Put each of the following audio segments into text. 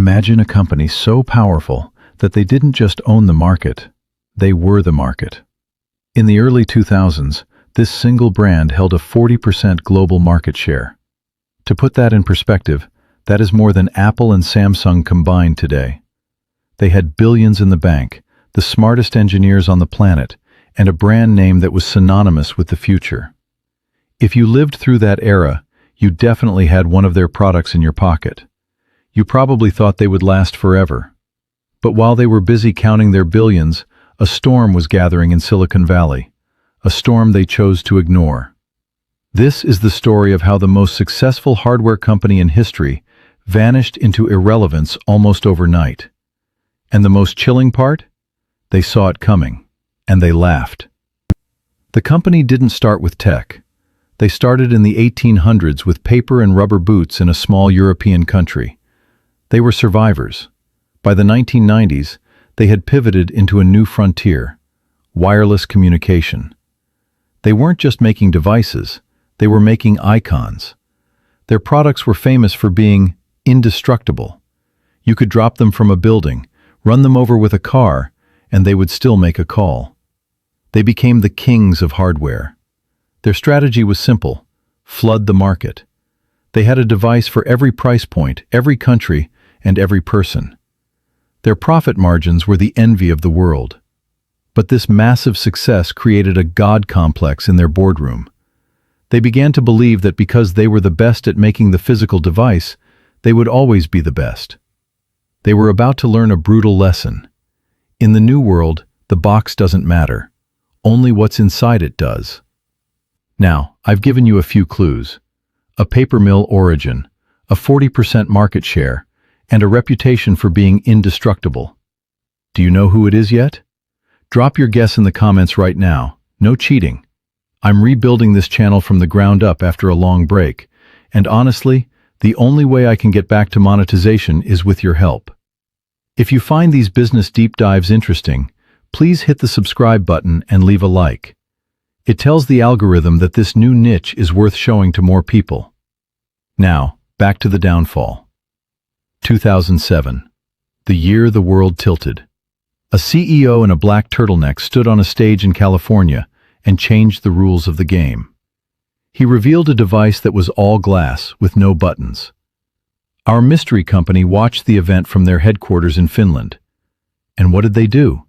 Imagine a company so powerful that they didn't just own the market, they were the market. In the early 2000s, this single brand held a 40% global market share. To put that in perspective, that is more than Apple and Samsung combined today. They had billions in the bank, the smartest engineers on the planet, and a brand name that was synonymous with the future. If you lived through that era, you definitely had one of their products in your pocket. You probably thought they would last forever. But while they were busy counting their billions, a storm was gathering in Silicon Valley, a storm they chose to ignore. This is the story of how the most successful hardware company in history vanished into irrelevance almost overnight. And the most chilling part? They saw it coming, and they laughed. The company didn't start with tech. They started in the 1800s with paper and rubber boots in a small European country. They were survivors. By the 1990s, they had pivoted into a new frontier: wireless communication. They weren't just making devices, they were making icons. Their products were famous for being indestructible. You could drop them from a building, run them over with a car, and they would still make a call. They became the kings of hardware. Their strategy was simple: flood the market. They had a device for every price point, every country, and every person. Their profit margins were the envy of the world. But this massive success created a God complex in their boardroom. They began to believe that because they were the best at making the physical device, they would always be the best. They were about to learn a brutal lesson. In the new world, the box doesn't matter. Only what's inside it does. Now, I've given you a few clues. A paper mill origin, a 40% market share, and a reputation for being indestructible. Do you know who it is yet? Drop your guess in the comments right now. No cheating. I'm rebuilding this channel from the ground up after a long break, and honestly, the only way I can get back to monetization is with your help. If you find these business deep dives interesting, please hit the subscribe button and leave a like. It tells the algorithm that this new niche is worth showing to more people. Now, back to the downfall. 2007. The year the world tilted. A CEO in a black turtleneck stood on a stage in California and changed the rules of the game. He revealed a device that was all glass with no buttons. Our mystery company watched the event from their headquarters in Finland. And what did they do?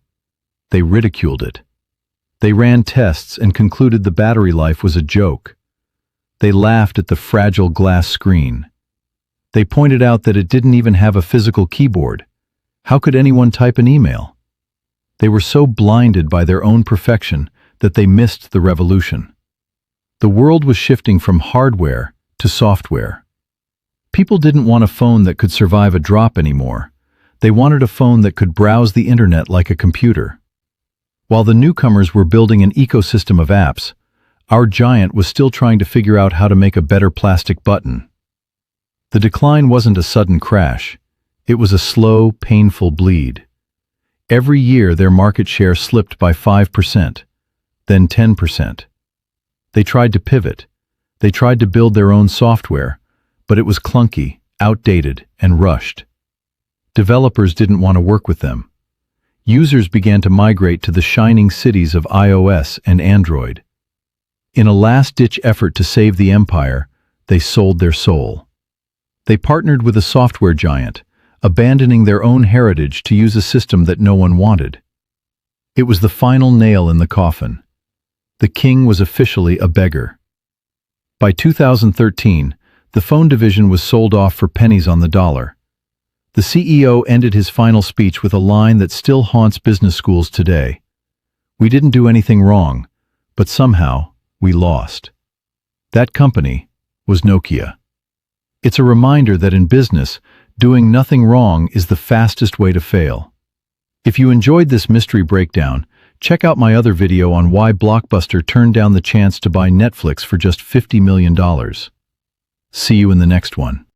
They ridiculed it. They ran tests and concluded the battery life was a joke. They laughed at the fragile glass screen. They pointed out that it didn't even have a physical keyboard. How could anyone type an email? They were so blinded by their own perfection that they missed the revolution. The world was shifting from hardware to software. People didn't want a phone that could survive a drop anymore. They wanted a phone that could browse the internet like a computer. While the newcomers were building an ecosystem of apps, our giant was still trying to figure out how to make a better plastic button. The decline wasn't a sudden crash. It was a slow, painful bleed. Every year their market share slipped by 5%, then 10%. They tried to pivot. They tried to build their own software, but it was clunky, outdated, and rushed. Developers didn't want to work with them. Users began to migrate to the shining cities of iOS and Android. In a last-ditch effort to save the empire, they sold their soul. They partnered with a software giant, abandoning their own heritage to use a system that no one wanted. It was the final nail in the coffin. The king was officially a beggar. By 2013, the phone division was sold off for pennies on the dollar. The CEO ended his final speech with a line that still haunts business schools today. "We didn't do anything wrong, but somehow we lost." That company was Nokia. It's a reminder that in business, doing nothing wrong is the fastest way to fail. If you enjoyed this mystery breakdown, check out my other video on why Blockbuster turned down the chance to buy Netflix for just $50 million. See you in the next one.